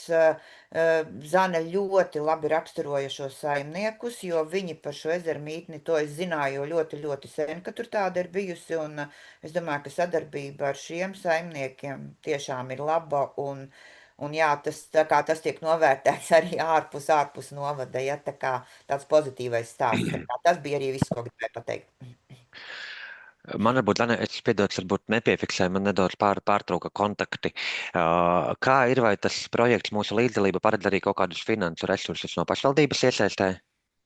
Zane ļoti labi raksturoja šos saimniekus, jo viņi par šo ezermītni, to es zināju ļoti, ļoti sen, ka tur tāda ir bijusi, un es domāju, ka sadarbība ar šiem saimniekiem tiešām ir laba, un jā, tas tiek novērtēts arī ārpus novada, ja, tāds pozitīvais stāsts. Tas bija arī viss, ko gribēju pateikt. Man varbūt, Lana, es piedodas, varbūt nepiefiksēju, man nedaudz pārtrauka kontakti. Kā ir, vai tas projekts mūsu līdzdalība paredz arī kaut kādus finansu resursus no pašvaldības iesaistē?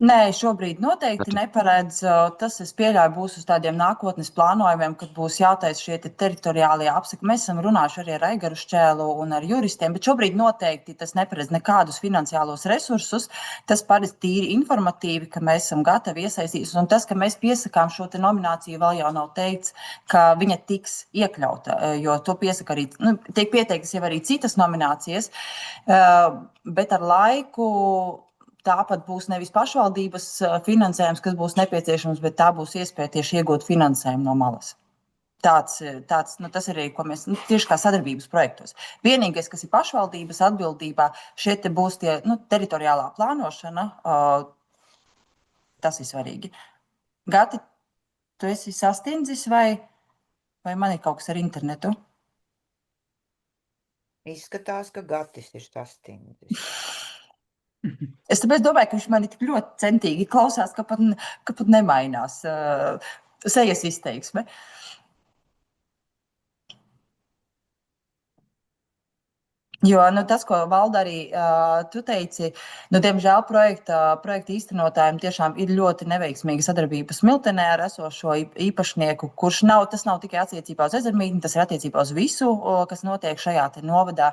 Nē, šobrīd noteikti neparedz. Tas, es pieļauju, būs uz tādiem nākotnes plānojumiem, kad būs jātaisa šie teritoriālie apsakļi. Mēs esam runājuši arī ar Aigaru Šķēlu un ar juristiem, bet šobrīd noteikti tas neparedz nekādus finansiālos resursus. Tas paredz tīri informatīvi, ka mēs esam gatavi iesaistīties. Un tas, ka mēs piesakām šo nomināciju, vēl jau nav teikts, ka viņa tiks iekļauta, jo to piesaka arī, tiek pieteiktas jau arī citas nominācijas, bet ar laiku tāpat būs nevis pašvaldības finansējums, kas būs nepieciešams, bet tā būs iespēja tieši iegūt finansējumu no malas. Tas arī, ko mēs tieši kā sadarbības projektos. Vienīgais, kas ir pašvaldības atbildībā, šeit būs tie teritoriālā plānošana. Tas ir svarīgi. Gati, tu esi sastindzis vai man ir kaut kas ar internetu? Izskatās, ka Gatis ir sastindzis. Es tāpēc domāju, ka viņš mani tik ļoti centīgi klausās, ka pat nemainās sejas izteiksme. Jo tas, ko Valda arī tu teici, diemžēl projekta īstenotājiem tiešām ir ļoti neveiksmīga sadarbība Smiltenē ar esošo īpašnieku, kurš tas nav tikai attiecībā uz Ezermītni, tas ir attiecībā uz visu, kas notiek šajā te novadā.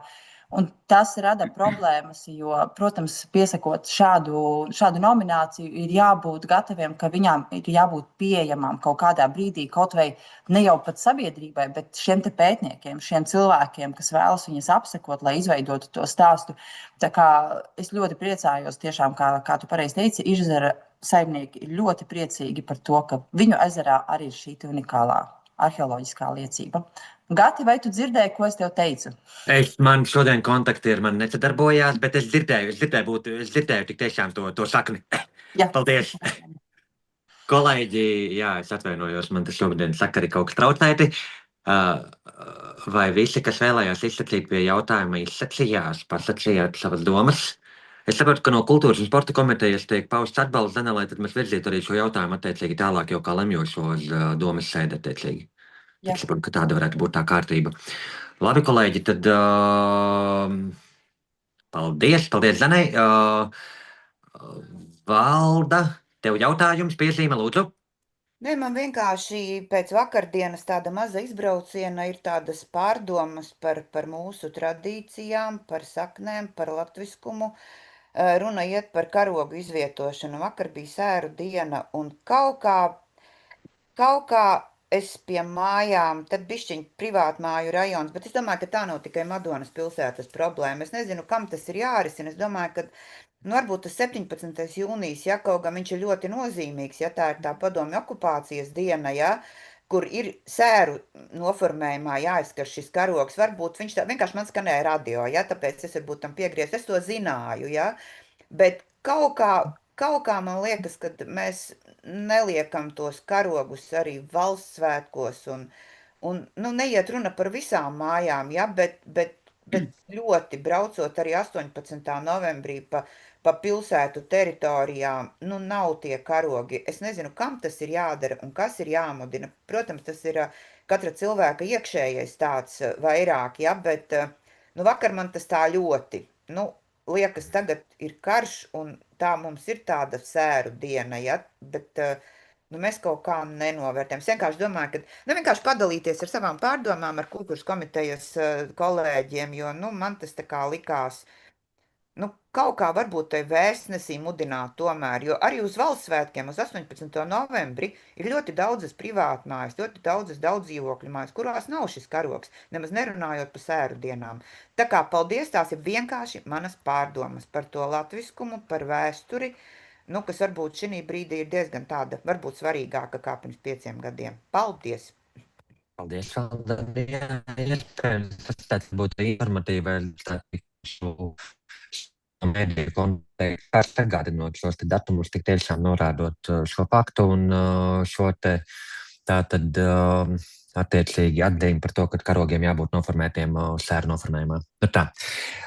Un tas rada problēmas, jo, protams, piesakot šādu nomināciju, ir jābūt gataviem, ka viņām ir jābūt pieejamām kaut kādā brīdī, kaut vai ne jau pat sabiedrībai, bet šiem te pētniekiem, šiem cilvēkiem, kas vēlas viņas apsekot, lai izveidotu to stāstu. Tā kā es ļoti priecājos tiešām, kā tu pareizi teici, Ižezera saimnieki ir ļoti priecīgi par to, ka viņu ezerā arī ir šī unikālā arheoloģiskā liecība. Gati, vai tu dzirdēji, ko es tev teicu? Man šodien kontakti ar mani nesadarbojās, bet es dzirdēju tik tiešām to sakni. Jā. Paldies! Kolēģi, jā, es atvainojos, man tas šodien sakari kaut kas traucēti. Vai visi, kas vēlējās izsakīt pie jautājuma, izsakījās, pasakījāt savas domas? Es saprotu, ka no Kultūras un sporta komitejas tiek pausts atbalsts, Zana, lai tad mēs virzītu arī šo jautājumu attiecīgi tālāk, jo kā lemjošo uz domas sēdi attiecīgi. Es saprotu, ka tāda varētu būt tā kārtība. Labi, kolēģi, tad paldies Zanai. Valda, tev jautājums, piezīme, lūdzu. Nē, man vienkārši pēc vakardienas tāda maza izbrauciena ir tādas pārdomas par mūsu tradīcijām, par saknēm, par latviskumu. Runa iet par karogu izvietošanu. Vakar bija sēru diena un kaut kā es pie mājām, tad bišķiņ privātmāju rajons, bet es domāju, ka tā nav tikai Madonas pilsētas problēma. Es nezinu, kam tas ir jārisina. Es domāju, ka varbūt tas 17. jūnijas, ja kaut gan viņš ir ļoti nozīmīgs, ja tā ir tā padomju okupācijas diena, ja, kur ir sēru noformējumā jāizskar šis karogs. Varbūt viņš tā vienkārši man skanēja radio, ja, tāpēc es varbūt tam piegriez. Es to zināju, ja, bet kaut kā man liekas, ka mēs neliekam tos karogus arī valsts svētkos un neiet runa par visām mājām, ja, bet ļoti braucot arī 18. novembrī pa pilsētu teritorijām, nav tie karogi. Es nezinu, kam tas ir jādara un kas ir jāmudina. Protams, tas ir katra cilvēka iekšējais tāds vairāk, ja, bet vakar man tas tā ļoti, liekas, tagad ir karš un tā mums ir tāda sēru diena, ja, bet mēs kaut kā nenovērtējam. Es vienkārši domāju, ka vienkārši padalīties ar savām pārdomām ar kultūras komitejas kolēģiem, jo man tas tā kā likās, kaut kā varbūt tai vēstnesī mudināt tomēr, jo arī uz valsts svētkiem, uz 18. novembri ir ļoti daudzas privātmājas, ļoti daudzas daudzdzīvokļu mājas, kurās nav šis karogs, nemaz nerunājot par sēru dienām. Tā kā paldies, tās ir vienkārši manas pārdomas par to latviskumu, par vēsturi, kas varbūt šī brīdī ir diezgan tāda, varbūt svarīgāka kā pirms 5 gadiem. Paldies! Paldies, Valda. Tas tāds būtu informatīvs, mediju kontekstu, atgādinot šos datumus, tik tiešām norādot šo faktu un šo te tātad attiecīgi atdeņu par to, ka karogiem jābūt noformētiem sēru noformējumā. Tā.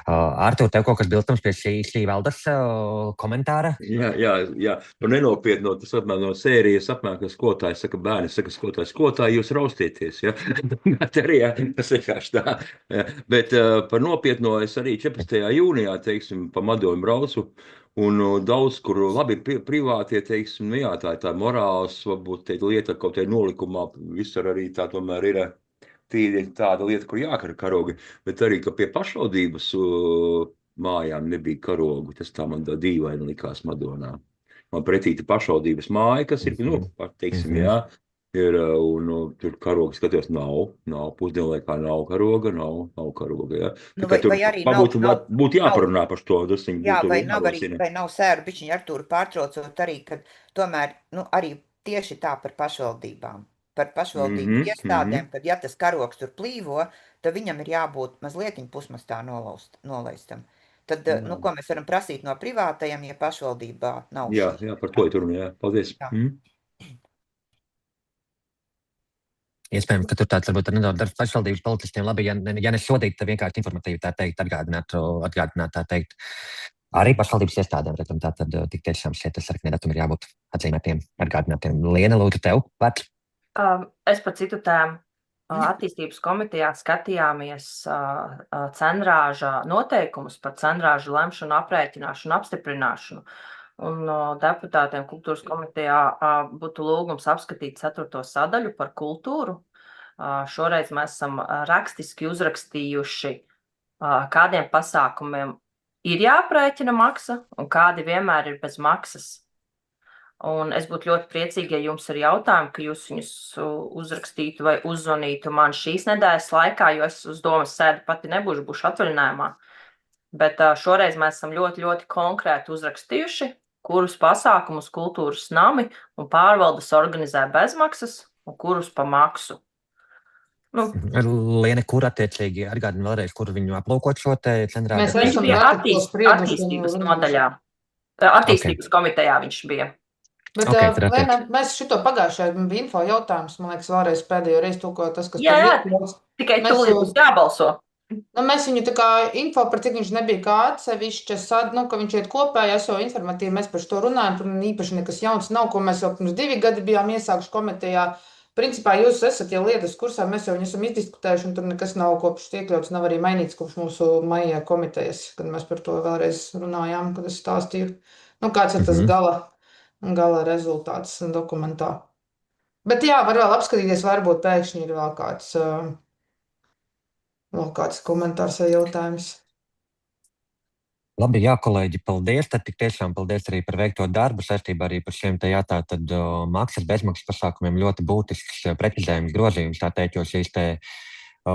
Artur, tev kaut kas bilstams pie šī Valdas komentāra? Jā. Nenopietno, tas apmēram no sērijas, ka skolotāji saka, bērni saka, skolotāji, jūs raustieties, ja? Tas vienkārši tā. Bet par nopietno es arī 14. jūnijā, teiksim, pa Madonu braucu, un daudz, kur labi privātie, teiksim, tā ir tā morāls, varbūt lieta kaut kādā nolikumā, visur arī tā tomēr ir tāda lieta, kur jākara karogi, bet arī, ka pie pašvaldības mājām nebija karogu, tas tā man dīvaini likās Madonā. Man pretīta pašvaldības māja, kas ir, teiksim, jā, ir, un tur karoga skatījos, nav pusdienlaikā, nav karoga, nav karoga, jā. Nu, Tā kā tur vai arī varbūt nav, būtu jāparunā par to, tas viņu jā, būtu vai nav arī, jārosina. vai nav sēru bišķiņu Artūru pārtraucot arī, kad tomēr, nu, arī tieši tā par pašvaldībām, par pašvaldību iestādēm, kad ja tas karogs tur plīvo, tad viņam ir jābūt mazlietiņ pusmastā nolaistam. Tad, nu, ko mēs varam prasīt no privātajiem, ja pašvaldībā nav Jā, šī? par to ir tur, jā. Paldies. Jā. Iespējams, ka tur tāds varbūt ir nedaudz darbs pašvaldības policistiem. Labi, ja nesodīt, tad vienkārši informatīvi tā teikt, atgādināt tā teikt. Arī pašvaldības iestādēm, redzam, tā tad tik tiešām šeit sarkanie datumi ir jābūt atzīmētiem, atgādinātiem. Liena, lūdzu, tev vārds. Es par citu tēmu. Attīstības komitejā skatījāmies cenrāža noteikumus par cenrāžu lemšanu, aprēķināšanu, apstiprināšanu. Un deputātiem kultūras komitejā būtu lūgums apskatīt 4. sadaļu par kultūru. Šoreiz mēs esam rakstiski uzrakstījuši, kādiem pasākumiem ir jāprēķina maksa un kādi vienmēr ir bez maksas. Un es būtu ļoti priecīga, ja jums ir jautājumi, ka jūs viņus uzrakstītu vai uzzvanītu man šīs nedēļas laikā, jo es uz domas sēdi pati būšu atvaļinājumā. Bet šoreiz mēs esam ļoti, ļoti konkrēti uzrakstījuši, kurus pasākumus kultūras nami un pārvaldes organizē bezmaksas un kurus pa maksu. Nu, Liene, kur attiecīgi atgādina vēlreiz, kur viņu aplūkot šo te cenrāžu? Viņš bija attīstības nodaļā. Attīstības komitejā viņš bija. Bet, Lēna, mēs šito pagājušajā bija info jautājums, man liekas, vēlreiz pēdējo reizi tūko tas, kas jā, tikai tūlīt būs jābalso. Nu, mēs viņu tā kā info par cik viņš nebija kā atsevišķas, nu, ka viņš iet kopēji, es jau informatīvi, mēs par šo runājam, tur īpaši nekas jauns nav, ko mēs jau pirms 2 gadi bijām iesākuši komitejā. Principā jūs esat jau lietas kursā, mēs jau viņu esam izdiskutējuši, un tur nekas nav kopš iekļauts, nav arī mainīts kopš mūsu maijā komitejas, kad mēs par to vēlreiz runājām, kad es stāstīju, nu, kāds ir tas gala rezultāts dokumentā. Bet jā, var vēl apskatīties, varbūt pēkšņi ir vēl kāds komentārs vai jautājums. Labi, jā, kolēģi, paldies. Tad tik tiešām paldies arī par veikto darbu saistībā arī par šiem te tātad maksas bezmaksas pasākumiem ļoti būtisks precizējums grozījums, tā teikt, jo šīs te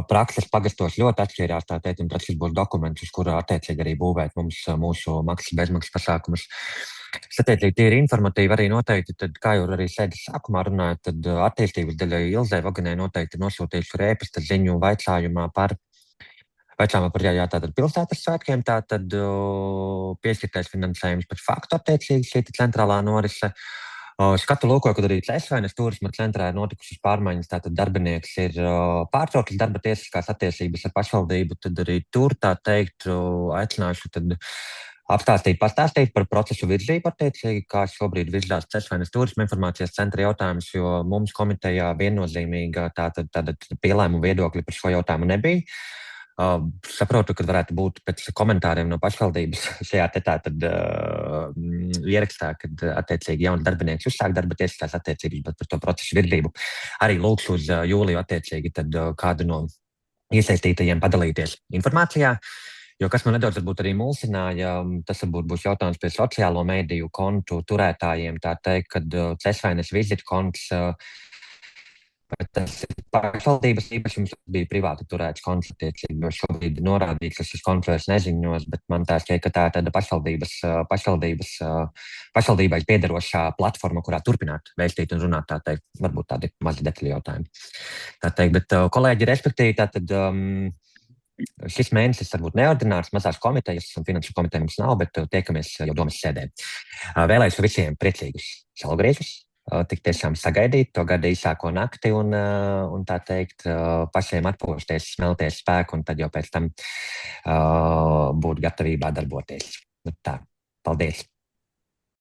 prakses pagastos ļoti atšķirās, tā teikt, un tas būs dokuments, uz kura attiecīgi arī būvēt mums mūsu maksas bezmaksas pasākumus. Satiecīgi, tīri informatīvi arī noteikti, tad, kā jau arī sēdes sākumā runājot, tad attīstības daļai Ilzei Vaganai noteikti nosūtīšu ēpasta ziņu vaicājumā par tātad pilsētas svētkiem, tātad piešķirtais finansējums par faktu attiecīgi šī centrālā norise. Skatu lūko, kad arī Cēsvainas turisma centrā ir notikušas pārmaiņas, tātad darbinieks ir pārtraucis darba tiesiskās attiecības ar pašvaldību, tad arī tur, tā teikt, aicināšu tad pastāstīt par procesu virzību attiecīgi, kā šobrīd virzās Cēsvainas turisma informācijas centra jautājums, jo mums komitejā viennozīmīga tāda pielēmuma viedokļa par šo jautājumu nebija. Saprotu, ka varētu būt pēc komentāriem no pašvaldības šajā tātad ierakstā, kad attiecīgi jauns darbinieks uzsāk darba tiesiskās attiecības, bet par to procesu virzību arī lūkšu uz jūliju attiecīgi tad kādu no iesaistītajiem padalīties informācijā. Jo kas man nedaudz varbūt arī mulsināja, tas varbūt būs jautājums pie sociālo mediju kontu turētājiem, tā teikt, kad Cēsvainas vizit konts, tas ir pašvaldības īpašums, bija privāti turēts konts, attiecīgi, jo šobrīd norādīts, ka šis konts vairs neziņos, bet man tā šķiet, ka tā ir tāda pašvaldībai piederošā platforma, kurā turpināt vēstīt un runāt, tā teikt, varbūt tādi mazi detaļu jautājumi. Tā teikt, bet kolēģi, respektīvi, tātad šis mēnesis varbūt neordinārs, mazās komitejas un finanšu komiteja mums nav, bet tiekamies jau domas sēdē. Vēlēšu visiem priecīgus saulgriežus, tik tiešām sagaidīt to gada īsāko nakti un tā teikt, pašiem atpūsties, smelties spēku un tad jau pēc tam būt gatavībā darboties. Tā, paldies!